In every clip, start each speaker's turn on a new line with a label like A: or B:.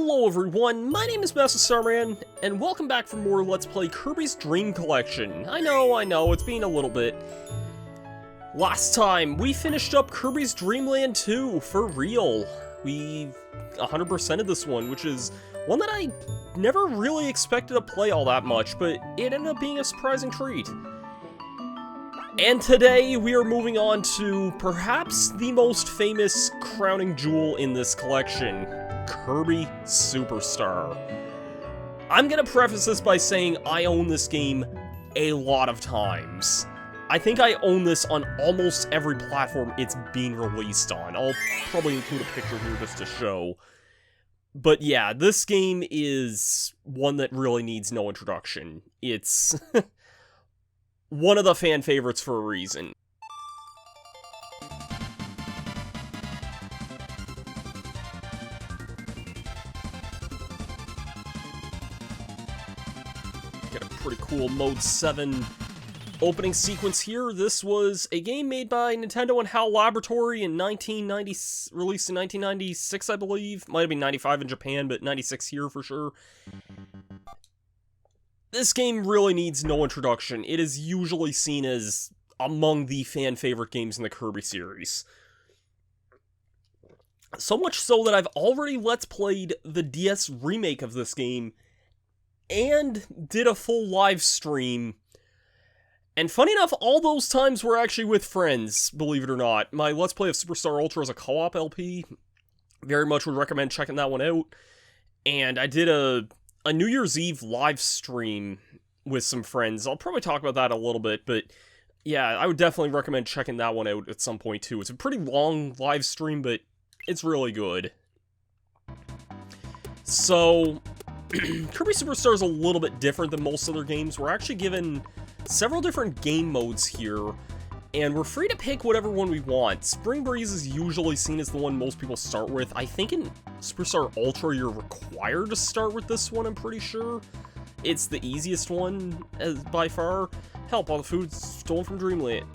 A: Hello everyone, my name is Masterstarman, and welcome back for more Let's Play Kirby's Dream Collection. I know, it's been a little bit. Last time, we finished up Kirby's Dream Land 2, for real. We 100%ed this one, which is one that I never really expected to play all that much, but it ended up being a surprising treat. And today, we are moving on to perhaps the most famous crowning jewel in this collection, Kirby Super Star. I'm gonna preface this by saying I own this game a lot of times. I think I own this on almost every platform it's been released on. I'll probably include a picture here just to show. But yeah, this game is one that really needs no introduction. It's one of the fan favorites for a reason. Got a pretty cool Mode 7 opening sequence here. This was a game made by Nintendo and HAL Laboratory in 1990, released in 1996, I believe. Might have been 95 in Japan, but 96 here for sure. This game really needs no introduction. It is usually seen as among the fan favorite games in the Kirby series. So much so that I've already Let's Played the DS remake of this game and did a full live stream. And funny enough, all those times were actually with friends, believe it or not. My Let's Play of Superstar Ultra is a co-op LP. Very much would recommend checking that one out. And I did a New Year's Eve live stream with some friends. I'll probably talk about that a little bit, but yeah, I would definitely recommend checking that one out at some point too. It's a pretty long live stream, but it's really good. So, Kirby Super Star is a little bit different than most other games. We're actually given several different game modes here, and we're free to pick whatever one we want. Spring Breeze is usually seen as the one most people start with. I think in Superstar Ultra you're required to start with this one, I'm pretty sure. It's the easiest one, by far. Help, all the food's stolen from Dreamland.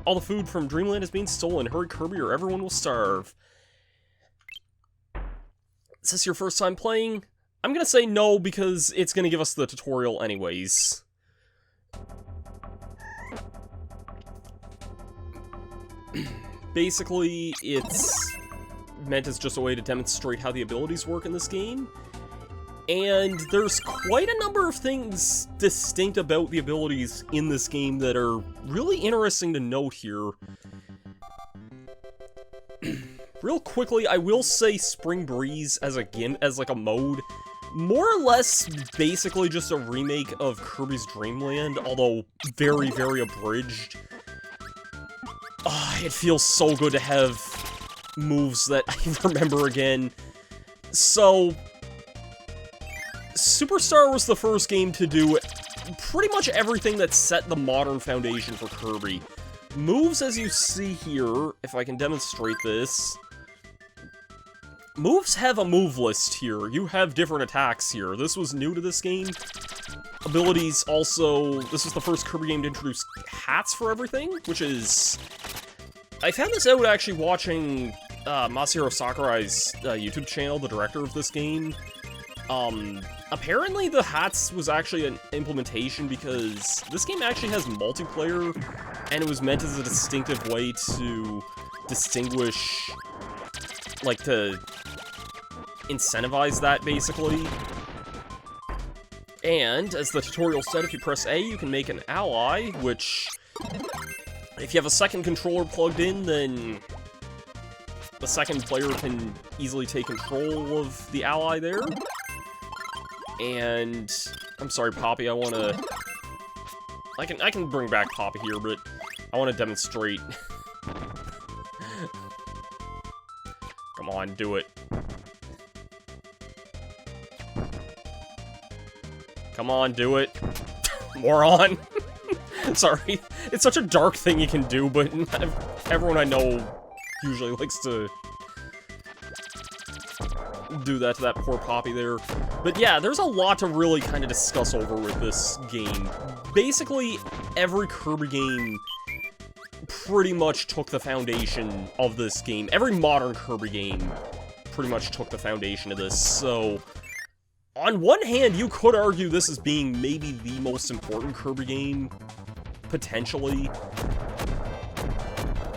A: All the food from Dreamland is being stolen. Hurry, Kirby, or everyone will starve. Is this your first time playing? I'm gonna say no, because it's gonna give us the tutorial anyways. Basically, it's meant as just a way to demonstrate how the abilities work in this game. And there's quite a number of things distinct about the abilities in this game that are really interesting to note here. Real quickly, I will say Spring Breeze as a mode, more or less basically just a remake of Kirby's Dream Land, although very, very abridged. It feels so good to have moves that I remember again. So, Superstar was the first game to do pretty much everything that set the modern foundation for Kirby. Moves, as you see here, if I can demonstrate this, moves have a move list here. You have different attacks here. This was new to this game. Abilities also, this was the first Kirby game to introduce hats for everything, which is... I found this out actually watching Masahiro Sakurai's YouTube channel, the director of this game. Apparently the hats was actually an implementation because this game actually has multiplayer, and it was meant as a distinctive way to distinguish, like, to incentivize that, basically. And, as the tutorial said, if you press A, you can make an ally, which... if you have a second controller plugged in, then the second player can easily take control of the ally there. And I'm sorry, Poppy, I can bring back Poppy here, but I want to demonstrate. Come on, do it. Come on, do it. Moron. Sorry, it's such a dark thing you can do, but everyone I know usually likes to do that to that poor Poppy there. But yeah, there's a lot to really kind of discuss over with this game. Basically, every Kirby game pretty much took the foundation of this game. Every modern Kirby game pretty much took the foundation of this, so... On one hand, you could argue this as being maybe the most important Kirby game, potentially.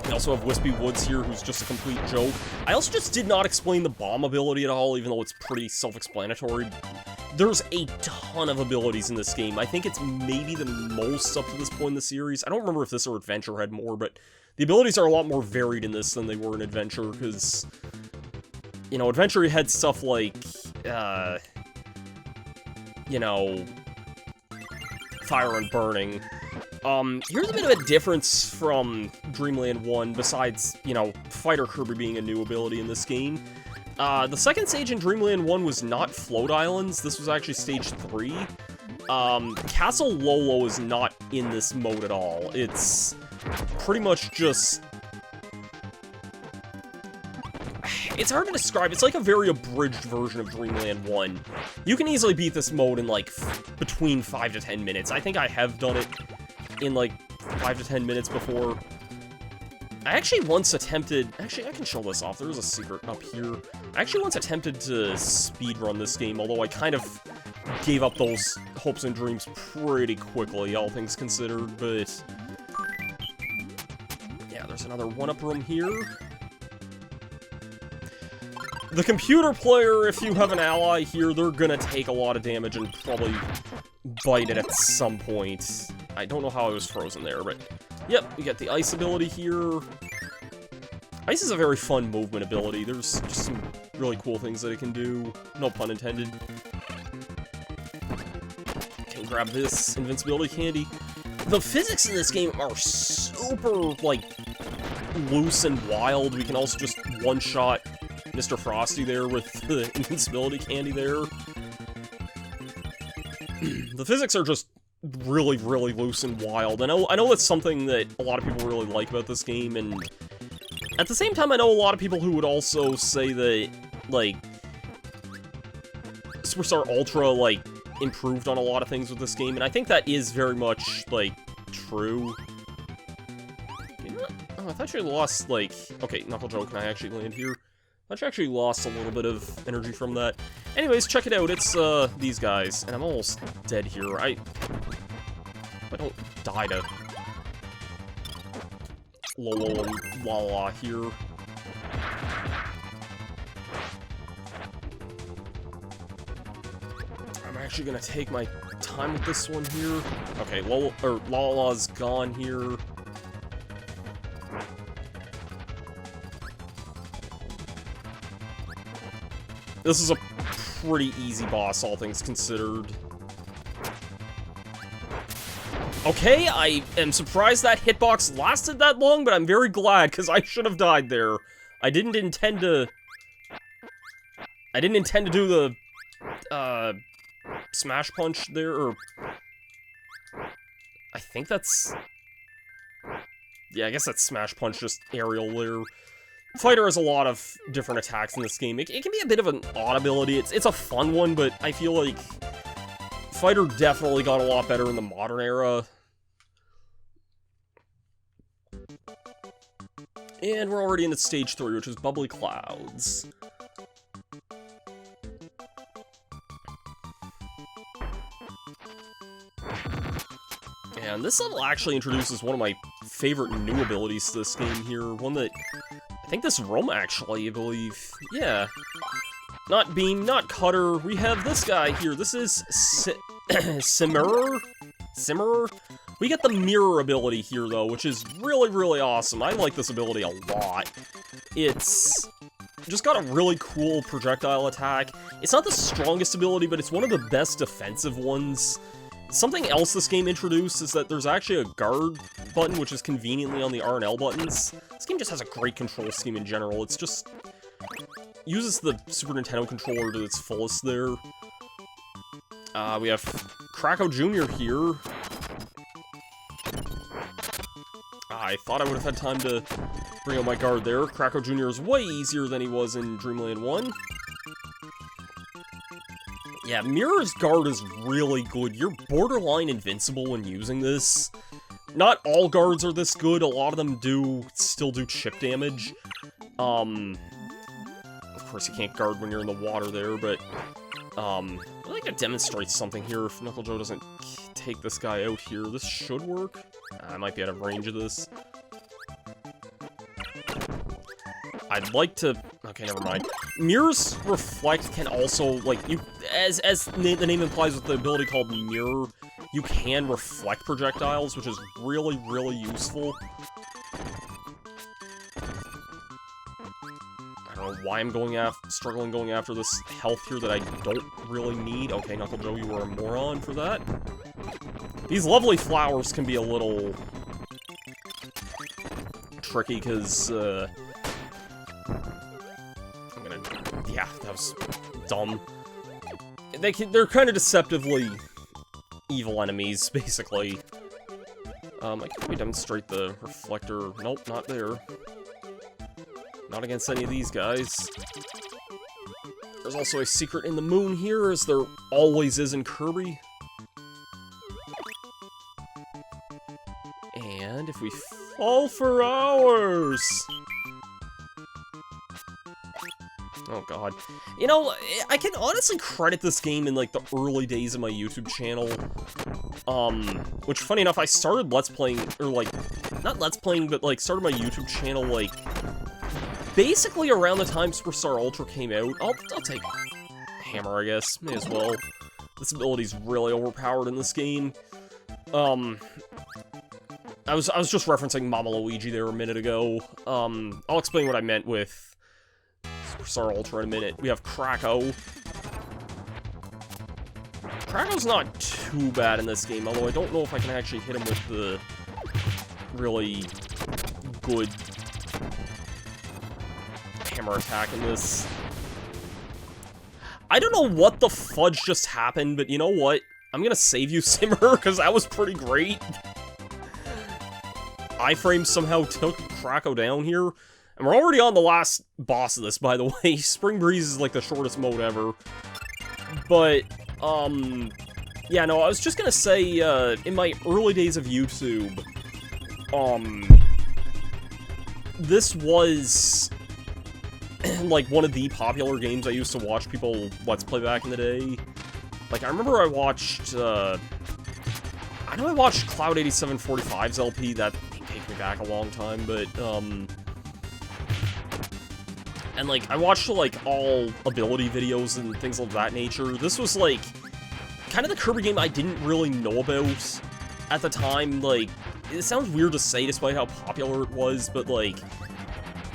A: We also have Wispy Woods here, who's just a complete joke. I also just did not explain the bomb ability at all, even though it's pretty self-explanatory. There's a ton of abilities in this game. I think it's maybe the most up to this point in the series. I don't remember if this or Adventure had more, but the abilities are a lot more varied in this than they were in Adventure, because, you know, Adventure had stuff like, you know, Fire and Burning. Here's a bit of a difference from Dreamland 1, besides, you know, Fighter Kirby being a new ability in this game. The second stage in Dreamland 1 was not Float Islands, this was actually Stage 3. Castle Lolo is not in this mode at all. It's pretty much just... It's hard to describe, it's like a very abridged version of Dreamland 1. You can easily beat this mode in, like, between 5 to 10 minutes. I think I have done it in, like, 5 to 10 minutes before. I actually once attempted... Actually, I can show this off. There's a secret up here. I actually once attempted to speedrun this game, although I kind of gave up those hopes and dreams pretty quickly, all things considered, but... Yeah, there's another one-up room here. The computer player, if you have an ally here, they're gonna take a lot of damage and probably bite it at some point. I don't know how I was frozen there, but... Yep, we got the ice ability here. Ice is a very fun movement ability. There's just some really cool things that it can do. No pun intended. Can grab this invincibility candy. The physics in this game are super, like, loose and wild. We can also just one-shot Mr. Frosty there with the invincibility candy there. The physics are just really, really loose and wild. I know that's something that a lot of people really like about this game, and at the same time, I know a lot of people who would also say that, like, Superstar Ultra, like, improved on a lot of things with this game, and I think that is very much, like, true. You know what? Oh, I thought you lost, like... Okay, Knuckle Joe, can I actually land here? I actually lost a little bit of energy from that. Anyways, check it out. It's, these guys. And I'm almost dead here. I don't die to Lolo and La here. I'm actually gonna take my time with this one here. Okay, Lala's gone here. This is a pretty easy boss, all things considered. Okay, I am surprised that hitbox lasted that long, but I'm very glad, because I should have died there. I didn't intend to do the, smash punch there, or... I think that's... Yeah, I guess that's smash punch, just aerial there. Fighter has a lot of different attacks in this game. It can be a bit of an odd ability. It's a fun one, but I feel like Fighter definitely got a lot better in the modern era. And we're already into Stage 3, which is Bubbly Clouds. And this level actually introduces one of my favorite new abilities to this game here. One that... I think this room, actually, I believe. Yeah. Not Beam, not Cutter. We have this guy here. This is Simmerer? We get the Mirror ability here, though, which is really, really awesome. I like this ability a lot. It's just got a really cool projectile attack. It's not the strongest ability, but it's one of the best defensive ones. Something else this game introduced is that there's actually a guard button, which is conveniently on the R and L buttons. This game just has a great control scheme in general. It's just... uses the Super Nintendo controller to its fullest there. We have Kracko Jr. here. I thought I would have had time to bring out my guard there. Kracko Jr. is way easier than he was in Dreamland 1. Yeah, Mirror's guard is really good. You're borderline invincible when using this. Not all guards are this good. A lot of them still do chip damage. Of course, you can't guard when you're in the water there, but, I'd like to demonstrate something here if Knuckle Joe doesn't take this guy out here. This should work. I might be out of range of this. I'd like to... Okay, never mind. Mirror's Reflect can also, like, as the name implies with the ability called Mirror, you can reflect projectiles, which is really, really useful. I don't know why I'm struggling going after this health here that I don't really need. Okay, Knuckle Joe, you are a moron for that. These lovely flowers can be a little tricky, because, yeah, that was dumb. They're kind of deceptively evil enemies, basically. I can probably demonstrate the reflector. Nope, not there. Not against any of these guys. There's also a secret in the moon here, as there always is in Kirby. And if we fall for hours... Oh god. You know, I can honestly credit this game in, like, the early days of my YouTube channel. Which, funny enough, I started Let's Playing, or, like, not Let's Playing, but, like, started my YouTube channel, like, basically around the time Superstar Ultra came out. I'll take Hammer, I guess. May as well. This ability's really overpowered in this game. I was just referencing Mama Luigi there a minute ago. I'll explain what I meant with Superstar Ultra in a minute. We have Kracko. Kracko's not too bad in this game, although I don't know if I can actually hit him with the really good hammer attack in this. I don't know what the fudge just happened, but you know what? I'm gonna save you, Simmer, because that was pretty great. Iframe somehow took Kracko down here. And we're already on the last boss of this, by the way. Spring Breeze is, like, the shortest mode ever. But, yeah, no, I was just gonna say, in my early days of YouTube, this was, like, one of the popular games I used to watch people Let's Play back in the day. Like, I remember I watched, I know I watched Cloud 8745's LP, that can take me back a long time, but, and, like, I watched, like, all ability videos and things of that nature. This was, like, kind of the Kirby game I didn't really know about at the time. Like, it sounds weird to say despite how popular it was, but, like,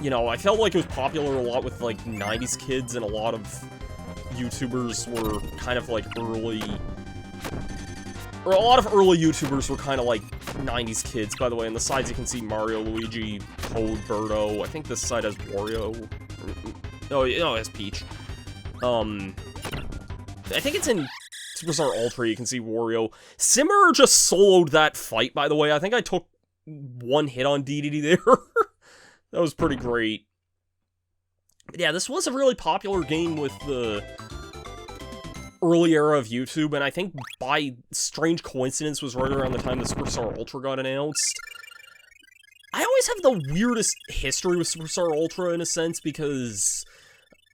A: you know, I felt like it was popular a lot with, like, 90s kids, and a lot of YouTubers were kind of, like, early... Or a lot of early YouTubers were kind of, like, 90s kids. By the way, on the sides you can see Mario, Luigi, Toad, Birdo. I think this side has Wario. No, it has Peach. I think it's in Superstar Ultra you can see Wario. Simmer just soloed that fight, by the way. I think I took one hit on DDD there. That was pretty great. But yeah, this was a really popular game with the early era of YouTube, and I think by strange coincidence was right around the time the Superstar Ultra got announced. I always have the weirdest history with Superstar Ultra, in a sense, because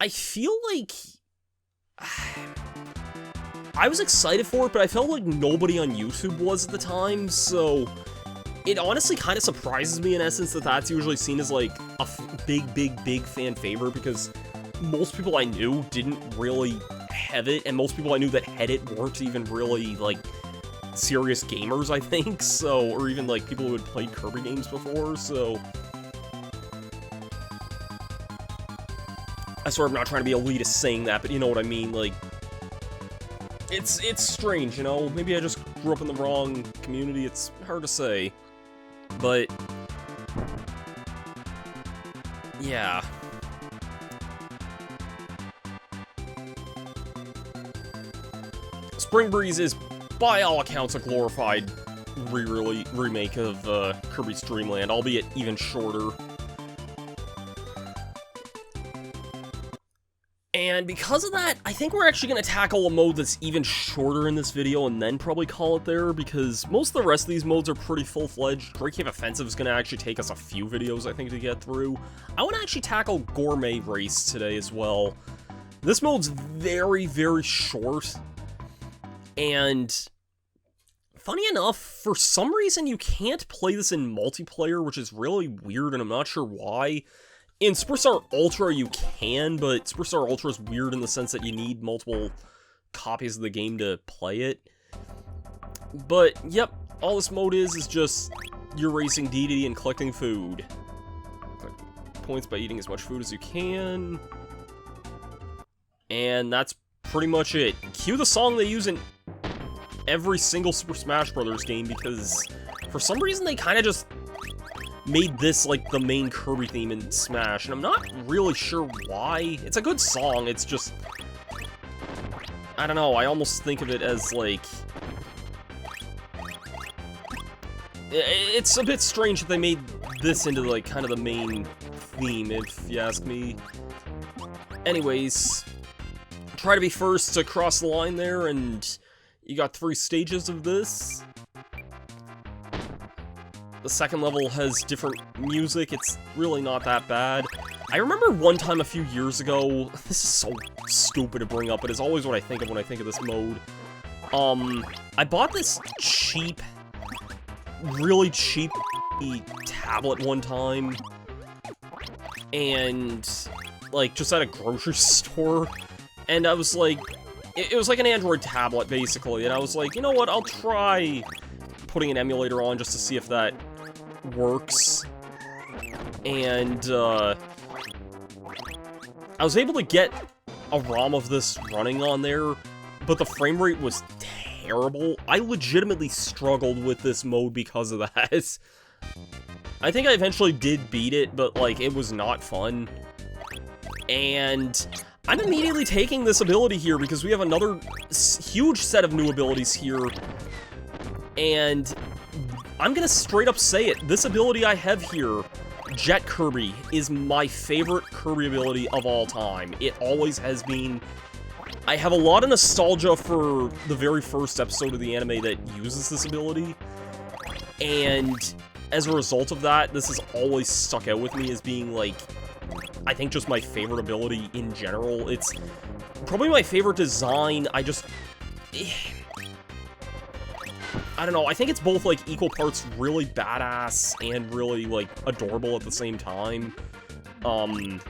A: I feel like I was excited for it, but I felt like nobody on YouTube was at the time, so it honestly kind of surprises me, in essence, that that's usually seen as, like, a big fan favorite, because most people I knew didn't really have it, and most people I knew that had it weren't even really, like, serious gamers, I think, so, or even, like, people who had played Kirby games before, so. I swear I'm not trying to be elitist saying that, but you know what I mean, like, it's strange, you know? Maybe I just grew up in the wrong community, it's hard to say. But yeah. Spring Breeze is, by all accounts, a glorified remake of Kirby's Dream Land, albeit even shorter. And because of that, I think we're actually going to tackle a mode that's even shorter in this video and then probably call it there, because most of the rest of these modes are pretty full-fledged. Great Cave Offensive is going to actually take us a few videos, I think, to get through. I want to actually tackle Gourmet Race today as well. This mode's very, very short, and funny enough, for some reason you can't play this in multiplayer, which is really weird, and I'm not sure why. In Superstar Ultra you can, but Superstar Ultra is weird in the sense that you need multiple copies of the game to play it. But, yep, all this mode is just you're racing DD and collecting food. Collect points by eating as much food as you can. And that's pretty much it. Cue the song they use in every single Super Smash Bros. Game, because for some reason they kind of just made this like the main Kirby theme in Smash, and I'm not really sure why. It's a good song, it's just, I don't know, I almost think of it as like, it's a bit strange that they made this into like kind of the main theme, if you ask me. Anyways, try to be first to cross the line there, and you got 3 stages of this. The second level has different music, it's really not that bad. I remember one time a few years ago, this is so stupid to bring up, but it's always what I think of when I think of this mode. I bought this cheap, really cheap tablet one time, and, like, just at a grocery store, and I was like, it was like an Android tablet, basically, and I was like, you know what, I'll try putting an emulator on just to see if that works. And I was able to get a ROM of this running on there, but the frame rate was terrible. I legitimately struggled with this mode because of that. I think I eventually did beat it, but like it was not fun. And I'm immediately taking this ability here because we have another huge set of new abilities here. And I'm gonna straight up say it, this ability I have here, Jet Kirby, is my favorite Kirby ability of all time. It always has been. I have a lot of nostalgia for the very first episode of the anime that uses this ability, and as a result of that, this has always stuck out with me as being, like, I think just my favorite ability in general. It's probably my favorite design. I don't know, I think it's both, like, equal parts really badass and really, like, adorable at the same time. I'm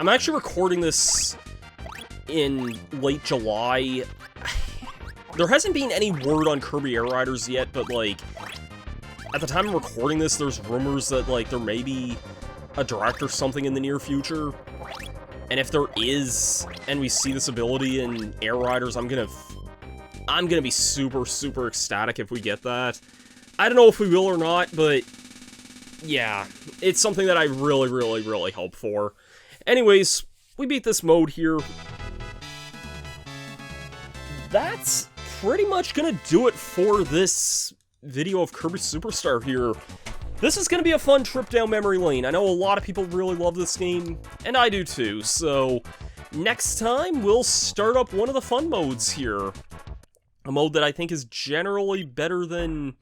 A: actually recording this in late July. There hasn't been any word on Kirby Air Riders yet, but, like, at the time of recording this, there's rumors that, like, there may be a direct or something in the near future. And if there is, and we see this ability in Air Riders, I'm gonna be super, super ecstatic if we get that. I don't know if we will or not, but yeah, it's something that I really, really, really hope for. Anyways, we beat this mode here. That's pretty much gonna do it for this video of Kirby Super Star here. This is going to be a fun trip down memory lane. I know a lot of people really love this game, and I do too, so next time we'll start up one of the fun modes here. A mode that I think is generally better than...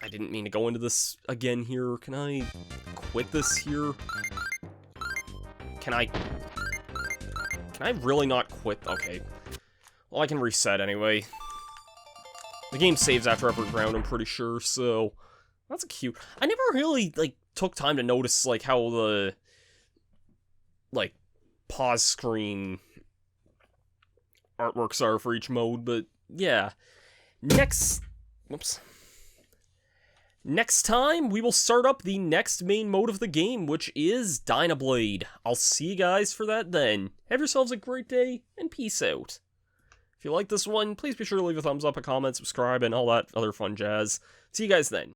A: I didn't mean to go into this again here. Can I quit this here? Can I really not quit? Okay. Well, I can reset anyway. The game saves after every round, I'm pretty sure, so... That's cute. I never really, like, took time to notice, like, how the, like, pause screen artworks are for each mode, but, yeah. Next time, we will start up the next main mode of the game, which is Dynablade. I'll see you guys for that then. Have yourselves a great day, and peace out. If you like this one, please be sure to leave a thumbs up, a comment, subscribe, and all that other fun jazz. See you guys then.